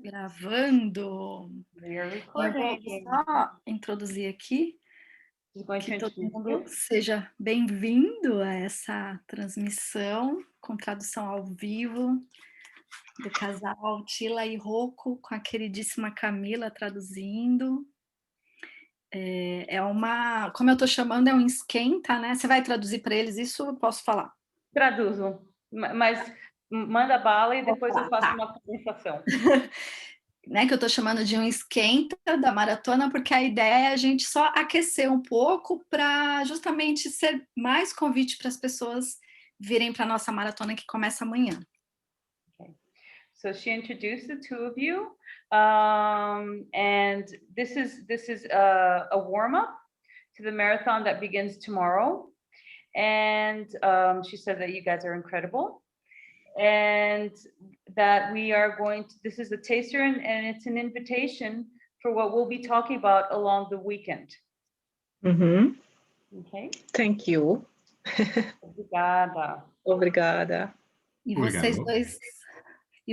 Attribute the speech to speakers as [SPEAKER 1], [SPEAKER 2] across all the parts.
[SPEAKER 1] Gravando.
[SPEAKER 2] We are
[SPEAKER 1] Eu vou
[SPEAKER 2] recording.
[SPEAKER 1] só introduzir aqui
[SPEAKER 2] Just going to
[SPEAKER 1] que todo
[SPEAKER 2] introduce
[SPEAKER 1] mundo
[SPEAKER 2] you.
[SPEAKER 1] seja bem-vindo a essa transmissão com tradução ao vivo do casal Csilla e Rocco com a queridíssima Camila traduzindo. Como eu estou chamando, é um esquenta, né? Você vai traduzir para eles isso? Eu posso falar?
[SPEAKER 2] Traduzo, mas manda bala e depois eu faço
[SPEAKER 1] Tá.
[SPEAKER 2] uma conversação.
[SPEAKER 1] Né, que eu estou chamando de um esquenta da maratona, porque a ideia é a gente só aquecer um pouco para justamente ser mais convite para as pessoas virem para a nossa maratona que começa amanhã.
[SPEAKER 2] Okay. So she introduced the two of you, and this is a warm-up to the marathon that begins tomorrow. And she said that you guys are incredible. And that we are going to, this is a taster and it's an invitation for what we'll be talking about along the weekend.
[SPEAKER 3] Mm-hmm.
[SPEAKER 2] Okay.
[SPEAKER 3] Thank you.
[SPEAKER 2] Obrigada.
[SPEAKER 3] Obrigada.
[SPEAKER 1] E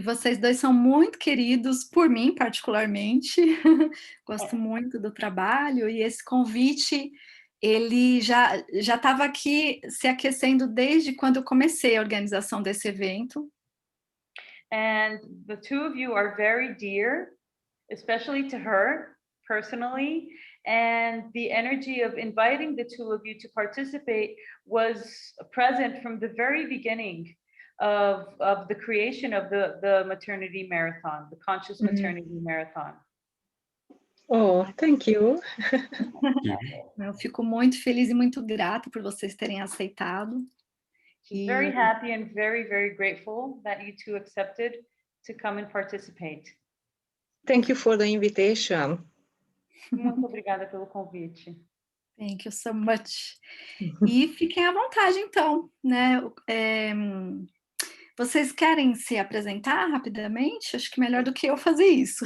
[SPEAKER 1] vocês dois são muito queridos por mim, particularmente. Gosto muito do trabalho e esse convite ele já estava aqui se aquecendo desde quando eu comecei a organização desse evento.
[SPEAKER 2] And the two of you are very dear, especially to her personally. And the energy of inviting the two of you to participate was present from the very beginning of the creation of the maternity marathon, the conscious maternity marathon.
[SPEAKER 3] Oh, thank you.
[SPEAKER 1] Eu fico muito feliz e muito grata por vocês terem aceitado.
[SPEAKER 2] She's very happy and very, very grateful that you two accepted to come and participate.
[SPEAKER 3] Thank you for the invitation.
[SPEAKER 2] Muito obrigada pelo convite.
[SPEAKER 1] Thank you so much. E fiquem à vontade, então, né? Vocês querem se apresentar rapidamente? Acho que melhor do que eu fazer isso.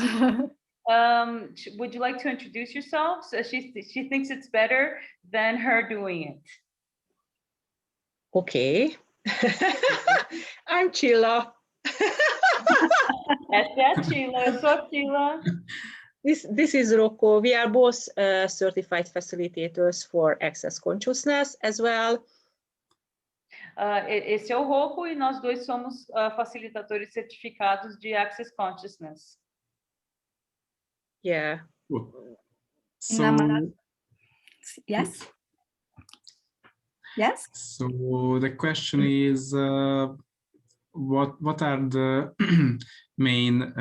[SPEAKER 2] Would you like to introduce yourselves? She thinks it's better than her doing it.
[SPEAKER 3] Okay. I'm Csilla.
[SPEAKER 2] Essa é a Csilla, eu sou a Csilla.
[SPEAKER 3] This is Rocco. We are both certified facilitators for access consciousness as well.
[SPEAKER 2] Esse é o Rocco e nós dois somos facilitadores certificados de Access Consciousness.
[SPEAKER 3] Yeah.
[SPEAKER 1] So, yes? Yes?
[SPEAKER 4] So the question is, what are the main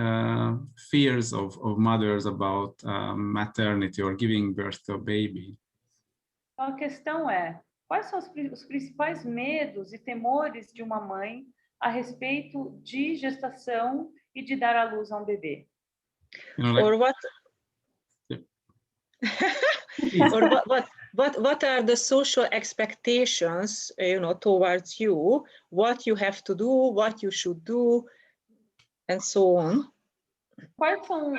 [SPEAKER 4] fears of mothers about maternity or giving birth to a baby?
[SPEAKER 2] Então a questão é, quais são os principais medos e temores de uma mãe a respeito de gestação e de dar à luz a um bebê?
[SPEAKER 4] You know, like,
[SPEAKER 3] Or what?
[SPEAKER 4] Please.
[SPEAKER 3] Or what are the social expectations, towards you? What you have to do, what you should do, and so on.
[SPEAKER 2] Quais são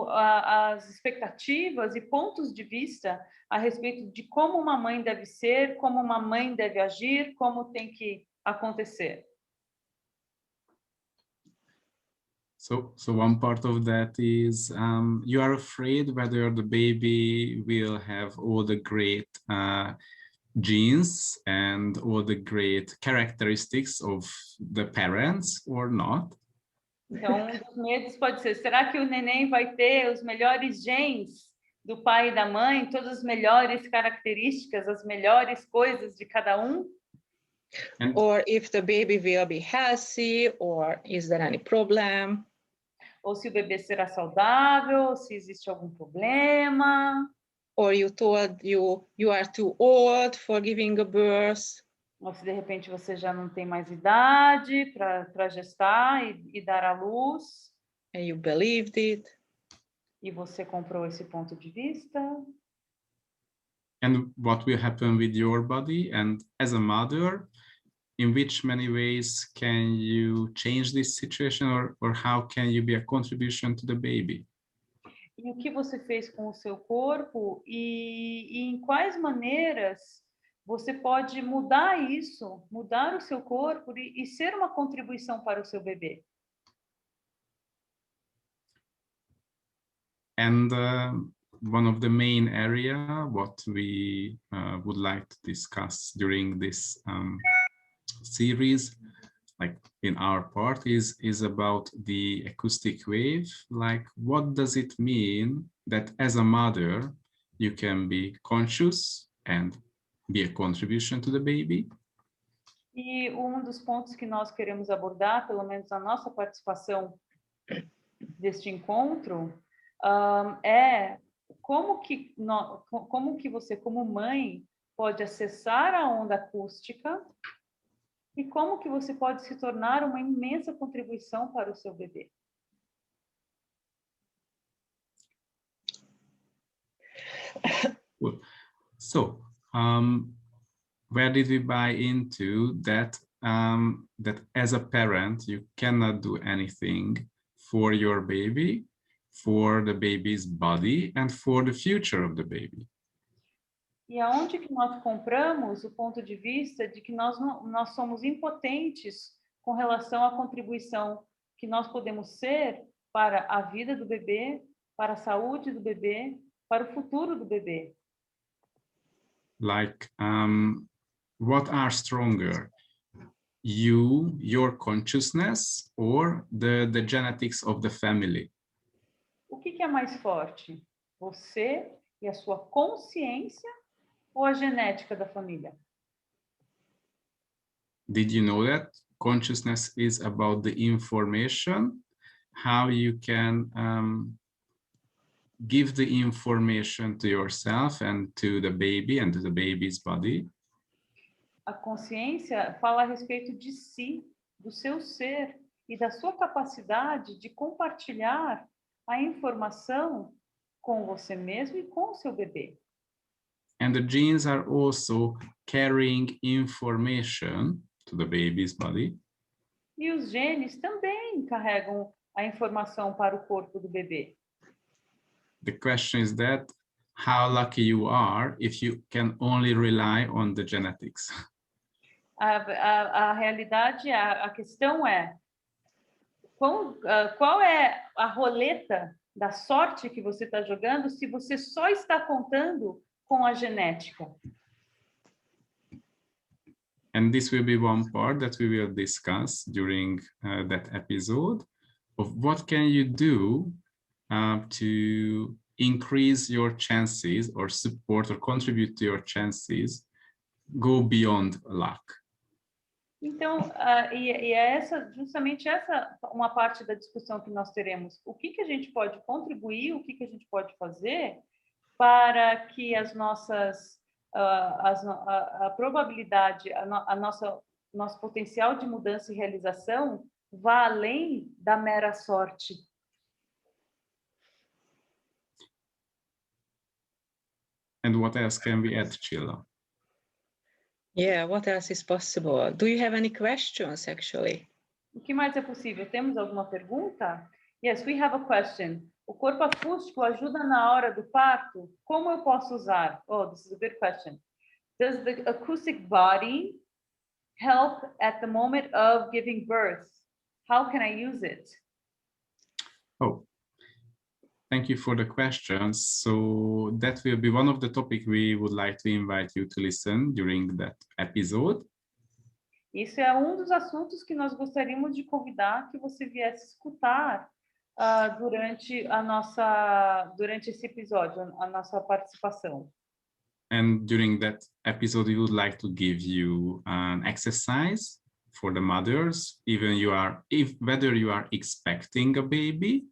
[SPEAKER 2] as expectativas e pontos de vista a respeito de como uma mãe deve ser, como uma mãe deve agir, como tem que acontecer?
[SPEAKER 4] So one part of that is you are afraid whether the baby will have all the great genes and all the great characteristics of the parents or not.
[SPEAKER 2] Então, um dos medos pode ser, será que o neném vai ter os melhores genes do pai e da mãe, todas as melhores características, as melhores coisas de cada um?
[SPEAKER 3] Or if the baby will be healthy, or is there any problem?
[SPEAKER 2] Ou se o bebê será saudável, ou se existe algum problema.
[SPEAKER 3] Or you told you are too old for giving a birth.
[SPEAKER 2] Ou se de repente você já não tem mais idade para gestar e dar à luz.
[SPEAKER 3] And you believed it.
[SPEAKER 2] E você comprou esse ponto de vista.
[SPEAKER 4] And what will happen with your body? And as a mother, in which many ways can you change this situation, or how can you be a contribution to the baby?
[SPEAKER 2] E o que você fez com o seu corpo e em quais maneiras você pode mudar isso, mudar o seu corpo e ser uma contribuição para o seu bebê?
[SPEAKER 4] And one of the main area what we would like to discuss during this series, like in our part, is about the acoustic wave. Like, what does it mean that as a mother you can be conscious and be a contribution to the baby?
[SPEAKER 2] E dos pontos que nós queremos abordar, pelo menos na nossa participação deste encontro, é como que você, como mãe, pode acessar a onda acústica e como que você pode se tornar uma imensa contribuição para o seu bebê.
[SPEAKER 4] So, where did we buy into that that as a parent you cannot do anything for your baby, for the baby's body, and for the future of the baby?
[SPEAKER 2] E aonde que nós compramos o ponto de vista de que nós somos impotentes com relação à contribuição que nós podemos ser para a vida do bebê, para a saúde do bebê, para o futuro do bebê?
[SPEAKER 4] Like, what are stronger? You, your consciousness, or the genetics of the family?
[SPEAKER 2] O que é mais forte? Você e a sua consciência ou a genética da família?
[SPEAKER 4] Did you know that consciousness is about the information, how you can give the information to yourself and to the baby and to the baby's body?
[SPEAKER 2] A consciência fala a respeito de si, do seu ser e da sua capacidade de compartilhar a informação com você mesmo e com o seu bebê.
[SPEAKER 4] And the genes are also carrying information to the baby's body.
[SPEAKER 2] E os genes também carregam a informação para o corpo do bebê.
[SPEAKER 4] The question is that how lucky you are if you can only rely on the genetics.
[SPEAKER 2] A realidade, a questão é qual é a roleta da sorte que você está jogando se você só está contando com a genética.
[SPEAKER 4] And this will be one part that we will discuss during that episode of what can you do to increase your chances or support or contribute to your chances, go beyond luck.
[SPEAKER 2] Então, é justamente essa uma parte da discussão que nós teremos. O que a gente pode contribuir, o que a gente pode fazer para que as nossas a probabilidade, nosso potencial de mudança e realização vá além da mera sorte.
[SPEAKER 4] And what else can we add, Csilla?
[SPEAKER 3] Yeah, what else is possible? Do you have any questions, actually?
[SPEAKER 2] O que mais é possível? Temos alguma pergunta? Yes, we have a question. O corpo acústico ajuda na hora do parto? Como eu posso usar? Oh, this is a good question. Does the acoustic body help at the moment of giving birth? How can I use it?
[SPEAKER 4] Oh, thank you for the question. So that will be one of the topics we would like to invite you to listen during that episode.
[SPEAKER 2] Isso é dos assuntos que nós gostaríamos de convidar que você viesse escutar durante esse episódio, a nossa participação.
[SPEAKER 4] And during that episode, we would like to give you an exercise for the mothers, whether you are expecting a baby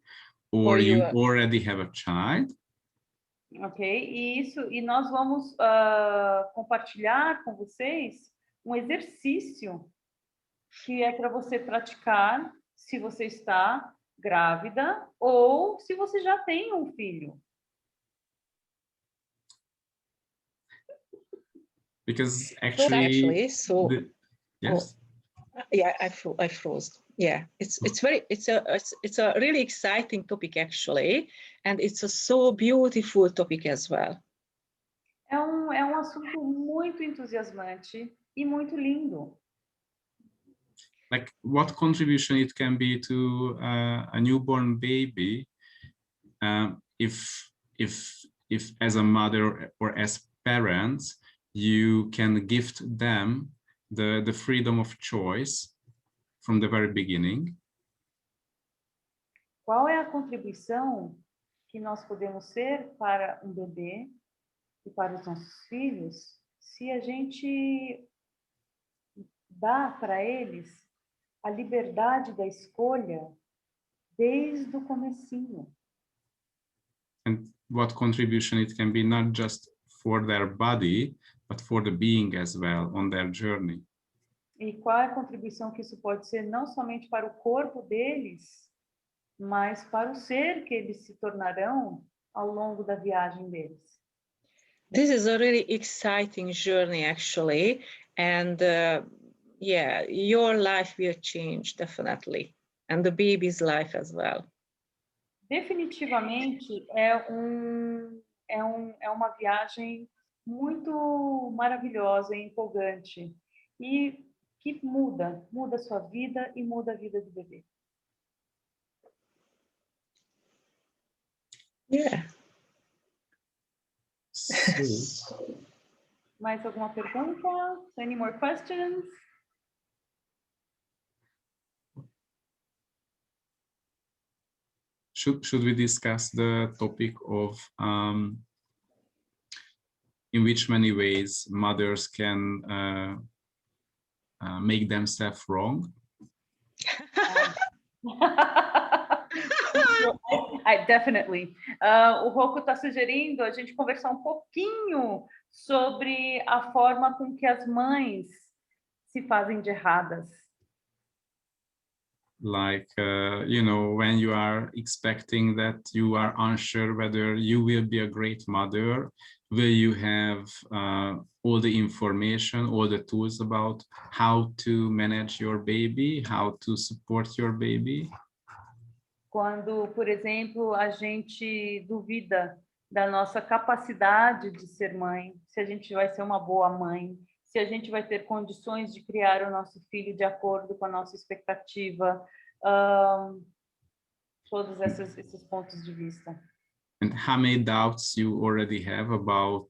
[SPEAKER 4] or you already have a child.
[SPEAKER 2] Ok, e nós vamos compartilhar com vocês um exercício que é para você praticar se você está grávida ou se você já tem um filho.
[SPEAKER 4] Because actually, yes.
[SPEAKER 3] Yeah, I froze. Yeah, it's a really exciting topic actually, and it's a so beautiful topic as well.
[SPEAKER 2] É um assunto muito entusiasmante e muito lindo.
[SPEAKER 4] Like what contribution it can be to a newborn baby if as a mother or as parents, you can gift them the freedom of choice from the very beginning.
[SPEAKER 2] Qual é a contribuição que nós podemos ser para um bebê e para os nossos filhos se a gente dá para eles a liberdade da escolha desde o comecinho?
[SPEAKER 4] And what contribution it can be, not just for their body, but for the being as well on their journey.
[SPEAKER 2] E qual é a contribuição que isso pode ser não somente para o corpo deles, mas para o ser que eles se tornarão ao longo da viagem deles?
[SPEAKER 3] This is a really exciting journey, actually, and yeah, your life will change definitely, and the baby's life as well.
[SPEAKER 2] Definitivamente é uma viagem muito maravilhosa e empolgante e que muda a sua vida e muda a vida do bebê.
[SPEAKER 3] Yeah.
[SPEAKER 4] So,
[SPEAKER 2] Mais alguma pergunta? Any more questions?
[SPEAKER 4] should we discuss the topic of in which many ways mothers can make themselves wrong?
[SPEAKER 2] Definitely. O Rocco está sugerindo a gente conversar um pouquinho sobre a forma com que as mães se fazem de erradas.
[SPEAKER 4] Like, you know, when you are expecting that you are unsure whether you will be a great mother, will you have all the information, all the tools about how to manage your baby, how to support your baby?
[SPEAKER 2] Quando, por exemplo, a gente duvida da nossa capacidade de ser mãe, se a gente vai ser uma boa mãe, se a gente vai ter condições de criar o nosso filho de acordo com a nossa expectativa, todos esses pontos de vista.
[SPEAKER 4] And how many doubts you already have about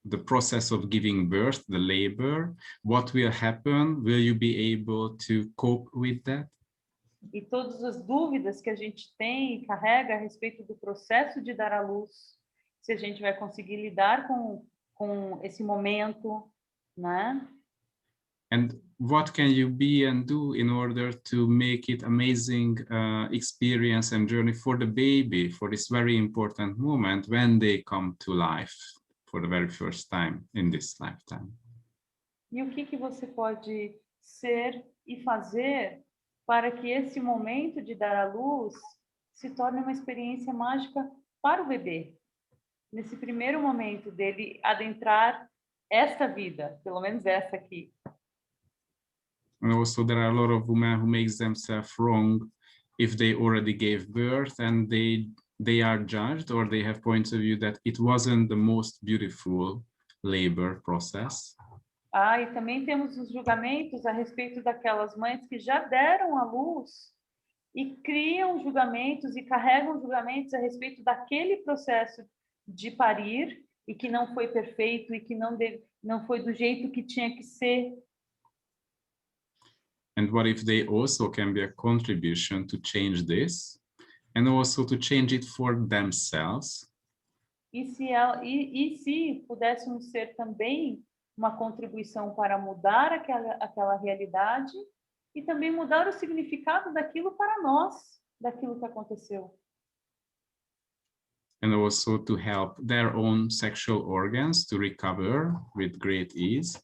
[SPEAKER 4] the process of giving birth, the labor? What will happen? Will you be able to cope with that?
[SPEAKER 2] E todas as dúvidas que a gente tem e carrega a respeito do processo de dar à luz, se a gente vai conseguir lidar com esse momento, né?
[SPEAKER 4] And what can you be and do in order to make it amazing experience and journey for the baby, for this very important moment when they come to life for the very first time in this lifetime?
[SPEAKER 2] E o que você pode ser e fazer para que esse momento de dar à luz se torne uma experiência mágica para o bebê? Nesse primeiro momento dele adentrar esta vida, pelo menos essa aqui.
[SPEAKER 4] And also there are a lot of women who make themselves wrong if they already gave birth and they are judged or they have points of view that it wasn't the most beautiful labor process.
[SPEAKER 2] E também temos os julgamentos a respeito daquelas mães que já deram à luz e criam julgamentos e carregam julgamentos a respeito daquele processo de parir e que não foi perfeito e que não foi do jeito que tinha que ser.
[SPEAKER 4] And what if they also can be a contribution to change this and also to change it for themselves?
[SPEAKER 2] E se pudéssemos ser também uma contribuição para mudar aquela realidade e também mudar o significado daquilo para nós, daquilo que aconteceu.
[SPEAKER 4] And also to help their own sexual organs to recover with great ease.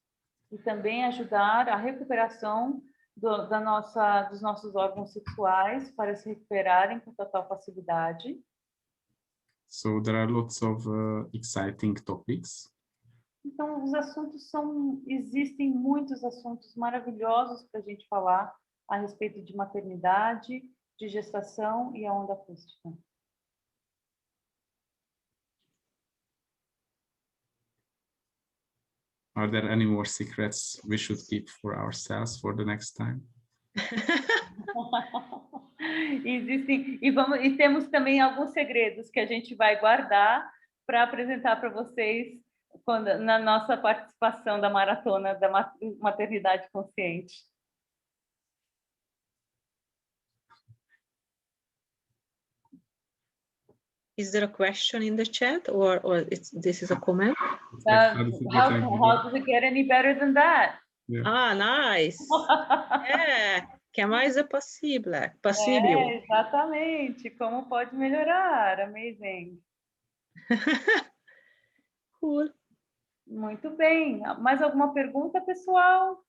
[SPEAKER 2] E também ajudar a recuperação dos nossos órgãos sexuais para se recuperarem com total facilidade.
[SPEAKER 4] So there are lots of exciting topics.
[SPEAKER 2] Então, existem muitos assuntos maravilhosos para a gente falar a respeito de maternidade, de gestação e a onda acústica.
[SPEAKER 4] Are there any more secrets we should keep for ourselves for the next time?
[SPEAKER 2] Existem, e temos também alguns segredos que a gente vai guardar para apresentar para vocês na nossa participação da Maratona da Maternidade Consciente.
[SPEAKER 3] Is there a question in the chat, or this is a comment?
[SPEAKER 2] How does it get any better than that?
[SPEAKER 4] Yeah.
[SPEAKER 3] Ah, nice. Que mais é possível?
[SPEAKER 2] Exatamente. Como pode melhorar? Amazing.
[SPEAKER 3] Cool.
[SPEAKER 2] Muito bem. Mais alguma pergunta, pessoal?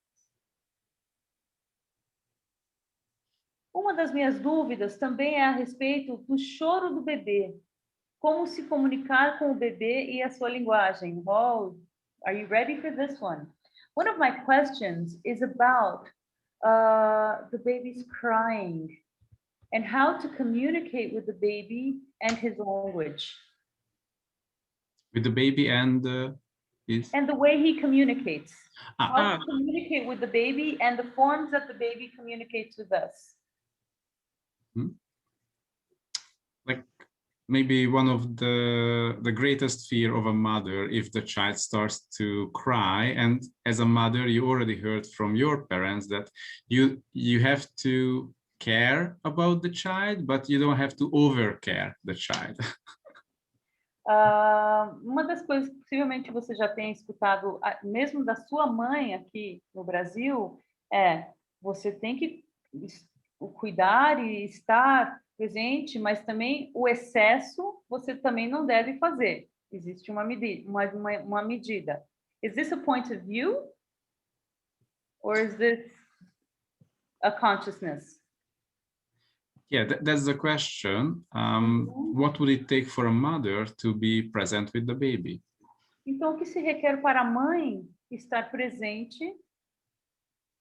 [SPEAKER 2] Uma das minhas dúvidas também é a respeito do choro do bebê. Como se comunicar com o bebê e a sua linguagem? Oh, are you ready for this one? One of my questions is about the baby's crying and how to communicate with the baby and his language.
[SPEAKER 4] With the baby and
[SPEAKER 2] and the way he communicates. How to communicate with the baby and the forms that the baby communicates with us.
[SPEAKER 4] Like maybe one of the greatest fear of a mother if the child starts to cry, and as a mother you already heard from your parents that you have to care about the child, but you don't have to overcare the child.
[SPEAKER 2] Uma das coisas que possivelmente você já tenha escutado, mesmo da sua mãe aqui no Brasil, é você tem que cuidar e estar presente, mas também o excesso você também não deve fazer. Existe uma medida. Is this a point of view? Or is this a consciousness?
[SPEAKER 4] Yeah, that's the question. What would it take for a mother to be present with the baby?
[SPEAKER 2] Então, o que se requer para a mãe estar presente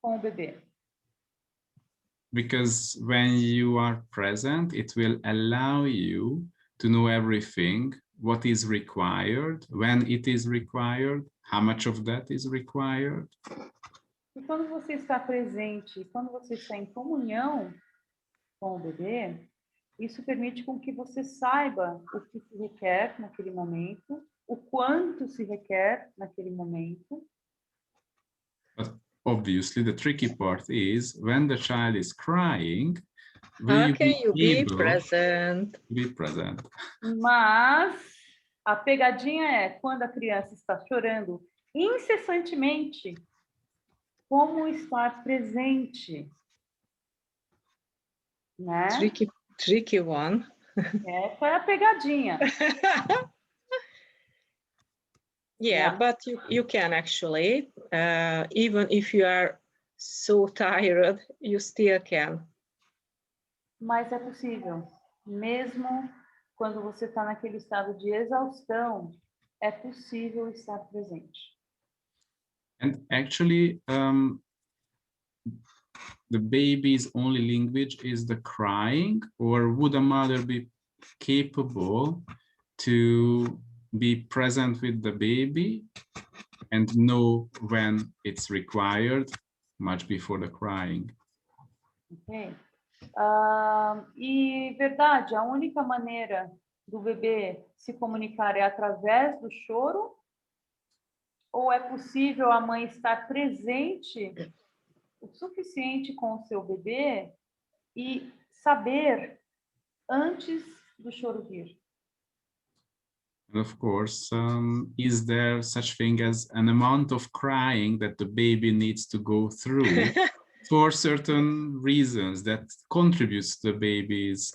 [SPEAKER 2] com o bebê?
[SPEAKER 4] Because when you are present, it will allow you to know everything, what is required, when it is required, how much of that is required.
[SPEAKER 2] E quando você está presente, quando você está em comunhão com o bebê, isso permite com que você saiba o que se requer naquele momento, o quanto se requer naquele momento.
[SPEAKER 4] But obviously, the tricky part is when the child is crying,
[SPEAKER 3] how can you be present?
[SPEAKER 4] Be present.
[SPEAKER 2] Mas a pegadinha é quando a criança está chorando incessantemente, como estar presente? Né?
[SPEAKER 3] Tricky one.
[SPEAKER 2] Essa é a pegadinha.
[SPEAKER 3] Yeah, but you can actually, even if you are so tired, you still can.
[SPEAKER 2] Mas é possível. Mesmo quando você está naquele estado de exaustão, é possível estar presente.
[SPEAKER 4] And actually, the baby's only language is the crying, or would a mother be capable to be present with the baby and know when it's required much before the crying?
[SPEAKER 2] Ok. E verdade, a única maneira do bebê se comunicar é através do choro? Ou é possível a mãe estar presente o suficiente com o seu bebê e saber antes do choro vir?
[SPEAKER 4] And of course, is there such thing as an amount of crying that the baby needs to go through for certain reasons that contributes to the baby's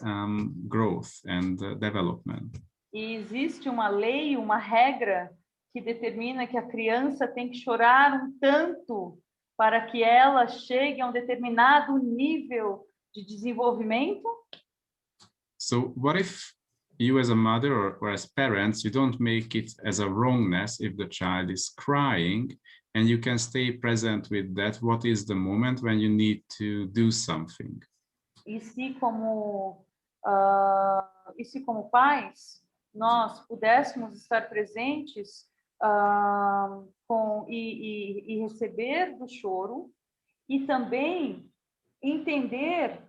[SPEAKER 4] growth and development?
[SPEAKER 2] E existe uma lei, uma regra que determina que a criança tem que chorar um tanto para que ela chegue a um determinado nível de desenvolvimento?
[SPEAKER 4] So what if you as a mother or as parents, you don't make it as a wrongness if the child is crying, and you can stay present with that? What is the moment when you need to do something?
[SPEAKER 2] E se como pais, nós pudéssemos estar presentes e receber do choro, e também entender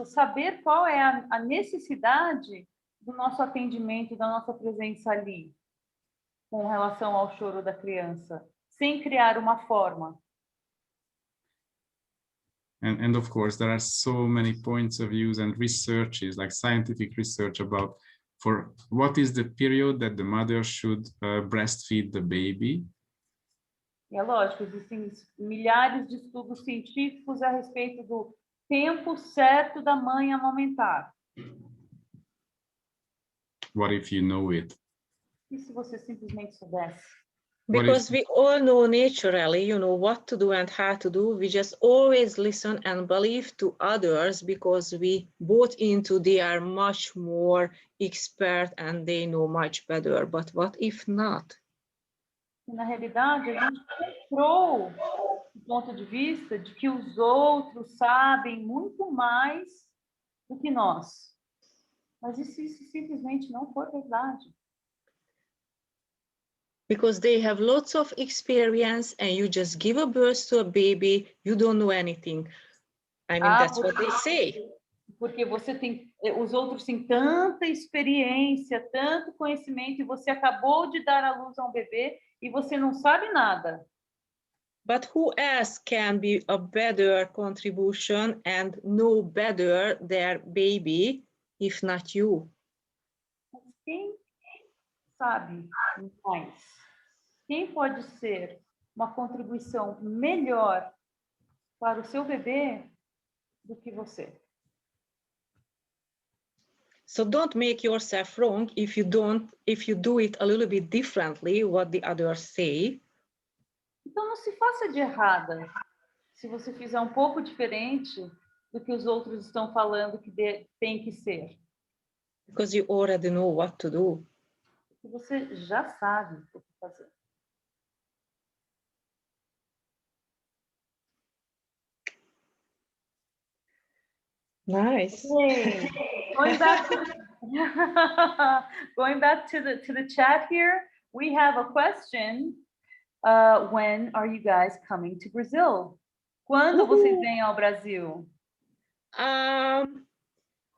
[SPEAKER 2] saber qual é a necessidade do nosso atendimento, da nossa presença ali, com relação ao choro da criança, sem criar uma forma.
[SPEAKER 4] And of course, there are so many points of views and researches, like scientific research about for what is the period that the mother should breastfeed the baby.
[SPEAKER 2] E é lógico, existem milhares de estudos científicos a respeito do tempo certo da mãe amamentar.
[SPEAKER 4] What if you know it?
[SPEAKER 2] E se você simplesmente soubesse?
[SPEAKER 3] Because we all know naturally, you know, what to do and how to do. We just always listen and believe to others because we bought into they are much more expert and they know much better. But what if not?
[SPEAKER 2] E, na realidade, a gente comprou o ponto de vista de que os outros sabem muito mais do que nós. Mas e se isso simplesmente não for verdade?
[SPEAKER 3] Because they have lots of experience and you just give a birth to a baby, you don't know anything. I mean, that's what they say.
[SPEAKER 2] Porque os outros têm tanta experiência, tanto conhecimento, e você acabou de dar à luz a um bebê e você não sabe nada.
[SPEAKER 3] But who else can be a better contribution and know better their baby if not you?
[SPEAKER 2] Mas quem sabe mais? Quem pode ser uma contribuição melhor para o seu bebê do que você?
[SPEAKER 3] So don't make yourself wrong if you do it a little bit differently what the others say.
[SPEAKER 2] Então não se faça de errada se você fizer um pouco diferente do que os outros estão falando que tem que ser.
[SPEAKER 3] Because you already know what to do.
[SPEAKER 2] Porque você já sabe o que fazer.
[SPEAKER 3] Nice.
[SPEAKER 2] Okay. Going back to the chat here, we have a question. When are you guys coming to Brazil? Quando vocês vêm ao Brasil?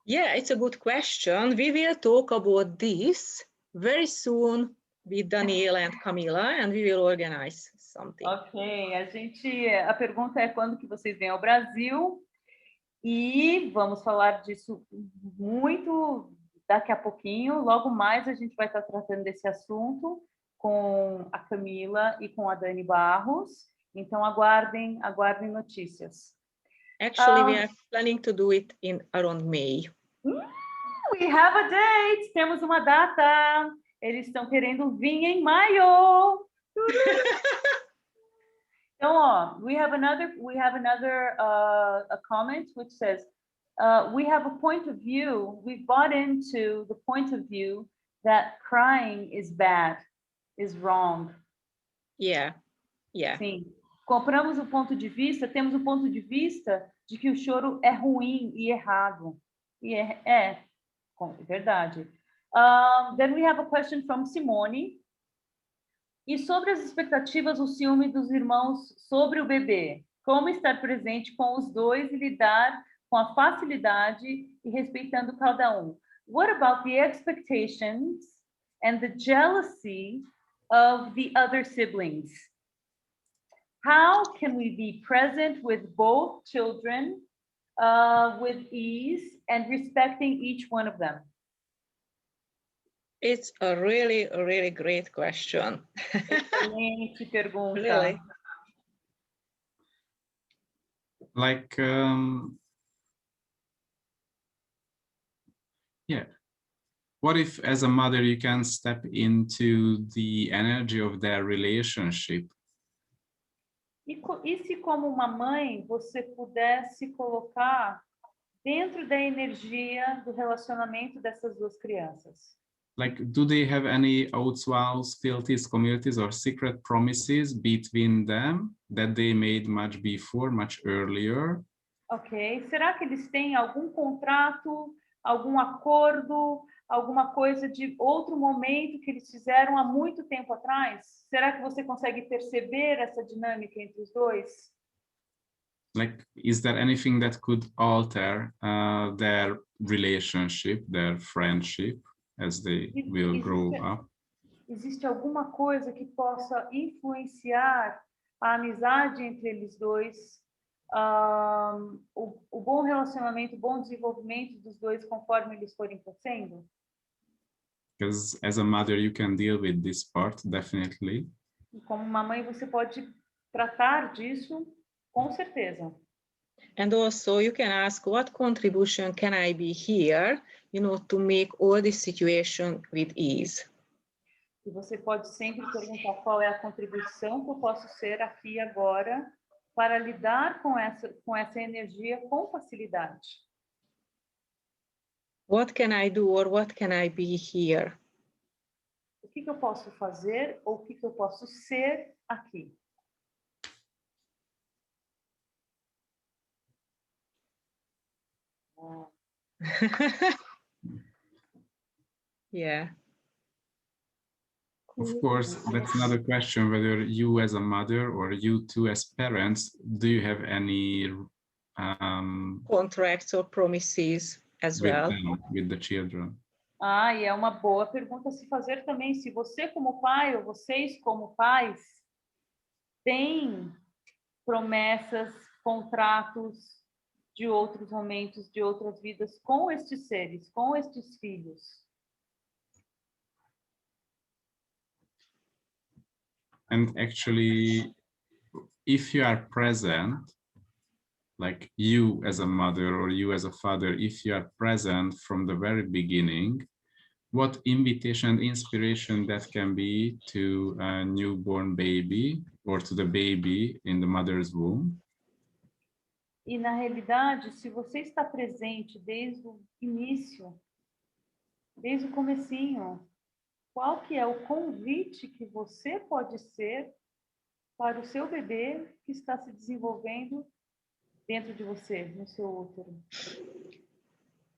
[SPEAKER 3] Yeah, it's a good question. We will talk about this very soon with Daniela and Camila, and we will organize something.
[SPEAKER 2] Ok, a pergunta é quando que vocês vêm ao Brasil? E vamos falar disso muito daqui a pouquinho. Logo mais a gente vai estar tratando desse assunto com a Camila e com a Dani Barros. Então aguardem notícias.
[SPEAKER 3] Actually, we are planning to do it in around May.
[SPEAKER 2] We have a date. Temos uma data. Eles estão querendo vir em maio. Então, ó, we have another a comment which says, we have a point of view. We've bought into the point of view that crying is bad, is wrong.
[SPEAKER 3] Yeah.
[SPEAKER 2] Sim. Temos o ponto de vista de que o choro é ruim e errado. E é verdade. Then we have a question from Simone. E sobre as expectativas, o ciúme dos irmãos sobre o bebê? Como estar presente com os dois e lidar com a facilidade e respeitando cada um? What about the expectations and the jealousy of the other siblings? How can we be present with both children with ease and respecting each one of them?
[SPEAKER 3] It's a really great question.
[SPEAKER 2] Excelente pergunta.
[SPEAKER 3] Really?
[SPEAKER 4] Like, yeah. What if, as a mother, you can step into the energy of their relationship?
[SPEAKER 2] E se, como uma mãe, você pudesse colocar dentro da energia do relacionamento dessas duas crianças?
[SPEAKER 4] Like, do they have any outvows, fealties, communities, or secret promises between them that they made much before, much earlier?
[SPEAKER 2] Ok. Será que eles têm algum contrato, algum acordo, alguma coisa de outro momento que eles fizeram há muito tempo atrás? Será que você consegue perceber essa dinâmica entre os dois?
[SPEAKER 4] like, is there anything that could alter their relationship, their friendship, as they will grow up?
[SPEAKER 2] Existe alguma coisa que possa influenciar a amizade entre eles dois, o bom relacionamento, o bom desenvolvimento dos dois conforme eles forem crescendo?
[SPEAKER 4] Because as a mother, you can deal with this part, definitely.
[SPEAKER 2] E como uma mãe, você pode tratar disso, com certeza.
[SPEAKER 3] And also you can ask, what contribution can I be here, to make all this situation with ease?
[SPEAKER 2] E você pode sempre perguntar qual é a contribuição que eu posso ser aqui agora para lidar com essa energia com facilidade.
[SPEAKER 3] What can I do or what can I be here?
[SPEAKER 2] O que eu posso fazer ou o que eu posso ser aqui?
[SPEAKER 3] Yeah.
[SPEAKER 4] Of course, that's another question, whether you as a mother or you two as parents, do you have any
[SPEAKER 3] contracts or promises as well?
[SPEAKER 4] With the children?
[SPEAKER 2] E é uma boa pergunta a se fazer também. Se você como pai ou vocês como pais têm promessas, contratos de outros momentos, de outras vidas com estes seres, com estes filhos.
[SPEAKER 4] And actually, if you are present, like you as a mother or you as a father, if you are present from the very beginning, what invitation, inspiration that can be to a newborn baby or to the baby in the mother's womb.
[SPEAKER 2] E na realidade, se você está presente desde o início, desde o comecinho, qual que é o convite que você pode ser para o seu bebê que está se desenvolvendo dentro de você, no seu útero?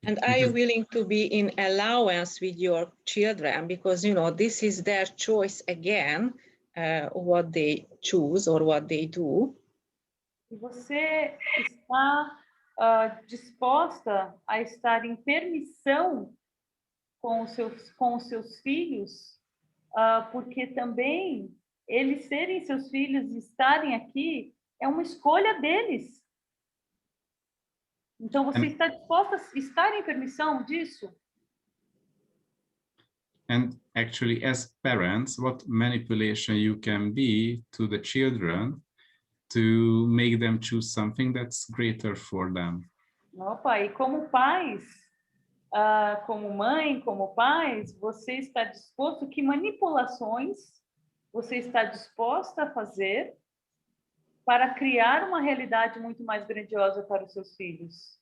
[SPEAKER 3] And are you willing to be in allowance with your children? Because, this is their choice again, what they choose or what they do.
[SPEAKER 2] E você está disposta a estar em permissão com os seus filhos, porque também eles serem seus filhos e estarem aqui é uma escolha deles. Então, você está disposta a estar em permissão disso?
[SPEAKER 4] And actually, as parents, what manipulation you can be to the children to make them choose something that's greater for them.
[SPEAKER 2] Opa, e como pais, como mãe, como pais, você está disposto, que manipulações você está disposta a fazer para criar uma realidade muito mais grandiosa para os seus filhos?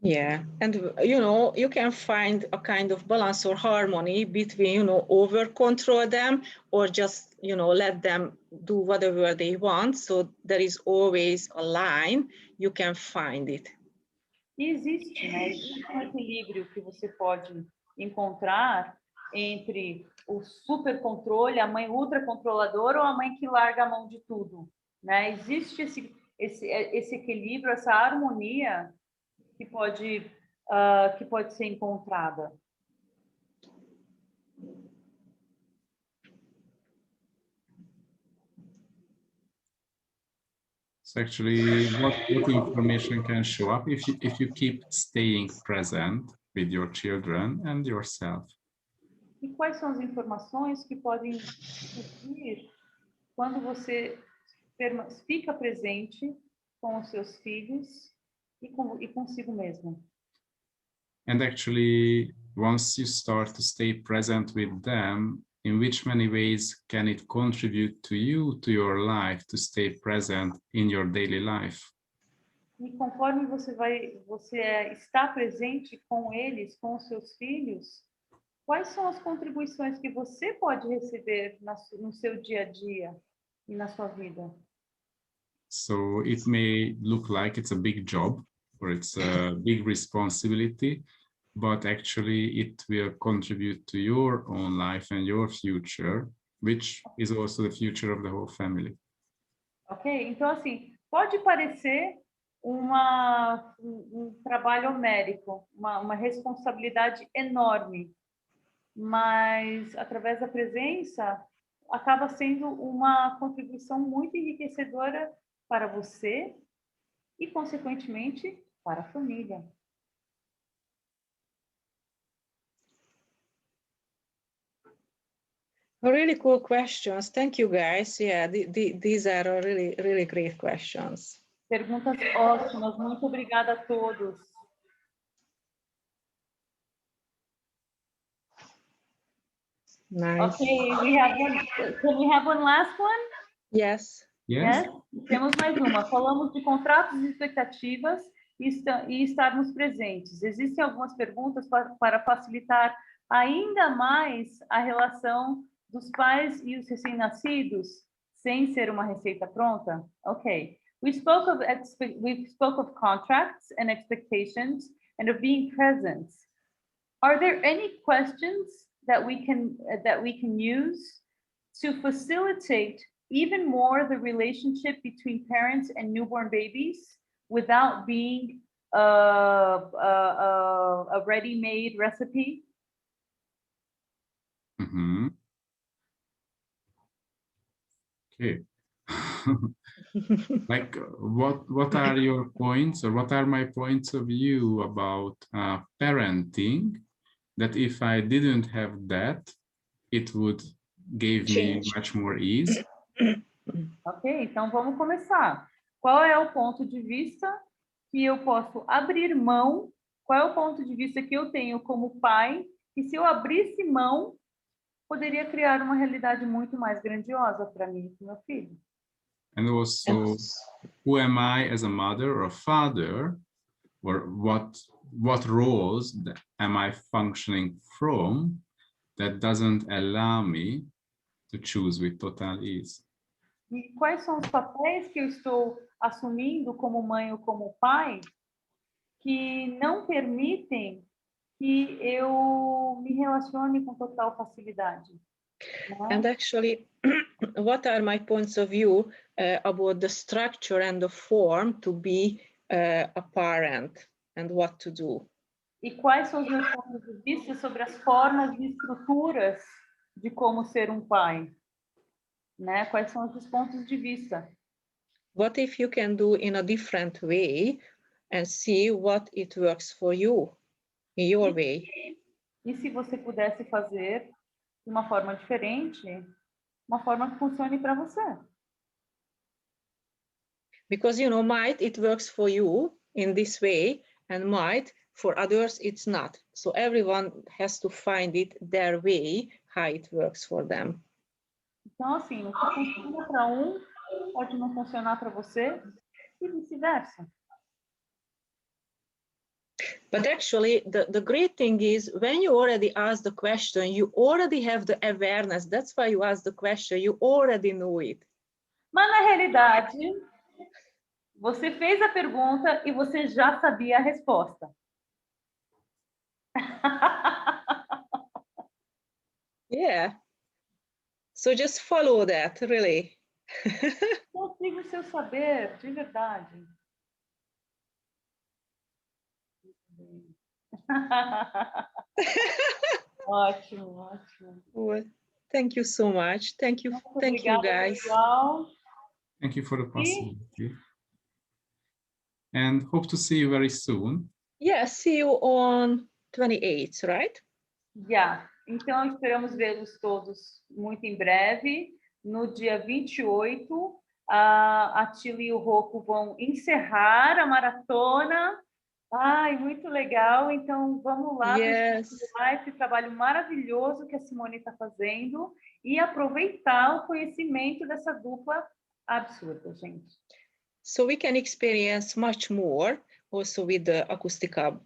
[SPEAKER 3] Yeah, and you can find a kind of balance or harmony between, over control them or just, let them do whatever they want. So there is always a line, you can find it.
[SPEAKER 2] E existe um equilíbrio que você pode encontrar entre o super controle, a mãe ultra controladora ou a mãe que larga a mão de tudo, né? Existe esse equilíbrio, essa harmonia que pode ser encontrada.
[SPEAKER 4] So actually, what information can show up if you keep staying present with your children and yourself?
[SPEAKER 2] E quais são as informações que podem surgir quando você fica presente com os seus filhos e consigo mesmo?
[SPEAKER 4] And actually, once you start to stay present with them, in which many ways can it contribute to you, to your life, to stay present in your daily life?
[SPEAKER 2] E conforme você está presente com eles, com os seus filhos, quais são as contribuições que você pode receber no seu dia a dia e na sua vida?
[SPEAKER 4] So it may look like it's a big job or it's a big responsibility, but actually it will contribute to your own life and your future, which is also the future of the whole family.
[SPEAKER 2] Ok? Então, assim, Pode parecer um trabalho homérico, uma responsabilidade enorme, mas através da presença acaba sendo uma contribuição muito enriquecedora para você e, consequentemente, para a família.
[SPEAKER 3] Really cool questions. Thank you, guys. Yeah, these are really, really great questions.
[SPEAKER 2] Perguntas ótimas. Muito obrigada a todos.
[SPEAKER 3] Nice.
[SPEAKER 2] Okay, we have one. Can we have one last one?
[SPEAKER 3] Yes.
[SPEAKER 4] Yes.
[SPEAKER 2] Temos mais uma. Falamos de contratos e expectativas e estarmos presentes. Existem algumas perguntas para facilitar ainda mais a relação dos pais e os recém-nascidos, sem ser uma receita pronta? Okay. We spoke of contracts and expectations and of being present. Are there any questions that we can use to facilitate even more the relationship between parents and newborn babies without being a ready-made recipe?
[SPEAKER 4] Mm-hmm. Okay. Like, what are your points, or what are my points of view about parenting, that if I didn't have that, it would give me much more ease?
[SPEAKER 2] Ok, então vamos começar. Qual é o ponto de vista que eu posso abrir mão? Qual é o ponto de vista que eu tenho como pai? E se eu abrisse mão, poderia criar uma realidade muito mais grandiosa para mim e para meu filho.
[SPEAKER 4] And also, who am I as a mother or a father, or what roles am I functioning from that doesn't allow me to choose with total ease?
[SPEAKER 2] E quais são os papéis que eu estou assumindo como mãe ou como pai que não permitem que eu me relacione com total facilidade?
[SPEAKER 3] And actually, what are my points of view about the structure and the form to be a parent and what to do?
[SPEAKER 2] E quais são os meus pontos de vista sobre as formas e estruturas de como ser um pai? Né? Quais são esses pontos de vista?
[SPEAKER 3] What if you can do in a different way and see what it works for you in your way?
[SPEAKER 2] E se você pudesse fazer de uma forma diferente, uma forma que funcione para você?
[SPEAKER 3] Because, you know, might it works for you in this way, and might for others it's not. So everyone has to find it their way, how it works for them.
[SPEAKER 2] Então, assim, o que funciona para um pode não funcionar para você e vice-versa.
[SPEAKER 3] But actually, the great thing is when you already ask the question, you already have the awareness. That's why you ask the question, you already know it.
[SPEAKER 2] Mas, na realidade, você fez a pergunta e você já sabia a resposta.
[SPEAKER 3] Yeah. So just follow that, really.
[SPEAKER 2] Então, siga o seu saber, de verdade. Ótimo, ótimo.
[SPEAKER 3] Well, thank you so much. Thank you, guys.
[SPEAKER 2] Pessoal.
[SPEAKER 4] Thank you for the possibility. And hope to see you very soon.
[SPEAKER 3] Yeah, see you on 28th, right?
[SPEAKER 2] Yeah. Então, esperamos vê-los todos muito em breve. No dia 28, a Csilla e o Rocco vão encerrar a maratona. Ai, muito legal. Então, vamos lá para esse trabalho maravilhoso que a Simone está fazendo e aproveitar o conhecimento dessa dupla absurda, gente.
[SPEAKER 3] So we can experience much more also with the Acústica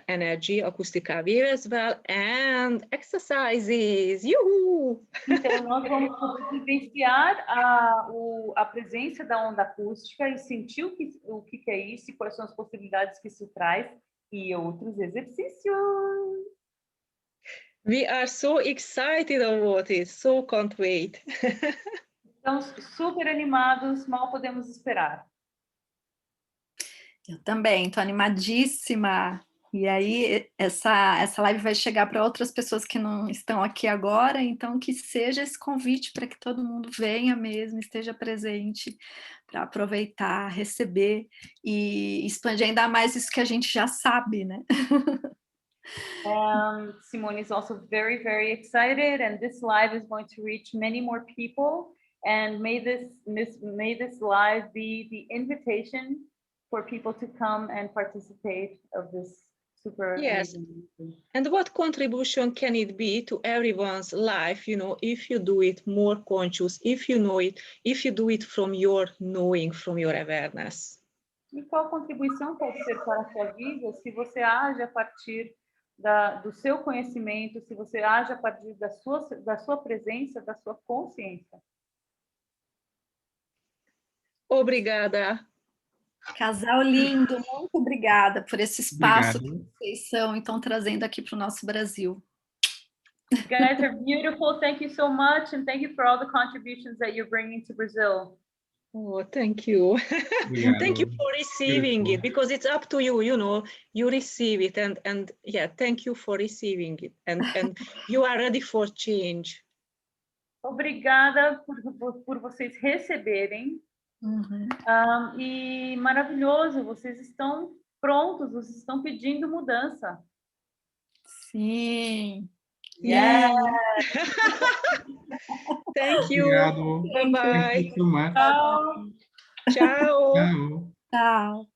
[SPEAKER 3] energy, Acústica wave as well, and exercises. Yuhu!
[SPEAKER 2] Então, nós vamos poder vivenciar a presença da onda acústica e sentir o que é isso e quais são as possibilidades que isso traz e outros exercícios.
[SPEAKER 3] We are so excited about it, so can't wait.
[SPEAKER 2] Então, super animados, mal podemos esperar.
[SPEAKER 1] Eu também, estou animadíssima. E aí, essa live vai chegar para outras pessoas que não estão aqui agora, então que seja esse convite para que todo mundo venha mesmo, esteja presente, para aproveitar, receber e expandir ainda mais isso que a gente já sabe, né?
[SPEAKER 2] Simone is also very, very excited, and this live is going to reach many more people. And may this live be the invitation for people to come and participate of this super amazing meeting.
[SPEAKER 3] And what contribution can it be to everyone's life, you know, if you do it more conscious, if you know it, if you do it from your knowing, from your awareness?
[SPEAKER 2] E qual contribuição pode ser para a sua vida se você age a partir do seu conhecimento, se você age a partir da sua presença, da sua consciência?
[SPEAKER 3] Obrigada.
[SPEAKER 1] Casal lindo, muito obrigada por esse espaço
[SPEAKER 4] Obrigado.
[SPEAKER 1] que vocês são e estão trazendo aqui para o nosso Brasil.
[SPEAKER 2] You guys are beautiful. Thank you so much, and thank you for all the contributions that you're bringing to Brazil.
[SPEAKER 3] Oh, thank you. Thank you for receiving
[SPEAKER 4] Beautiful.
[SPEAKER 3] it, because it's up to you, you know, you receive it, and yeah, thank you for receiving it, and you are ready for change.
[SPEAKER 2] Obrigada por vocês receberem. E maravilhoso, vocês estão prontos, vocês estão pedindo mudança.
[SPEAKER 1] Sim.
[SPEAKER 2] Yeah.
[SPEAKER 3] Thank you.
[SPEAKER 4] Obrigado.
[SPEAKER 3] Bye-bye.
[SPEAKER 4] Thank you so much.
[SPEAKER 2] Tchau.
[SPEAKER 3] Ciao.
[SPEAKER 4] Ciao.
[SPEAKER 1] Tchau.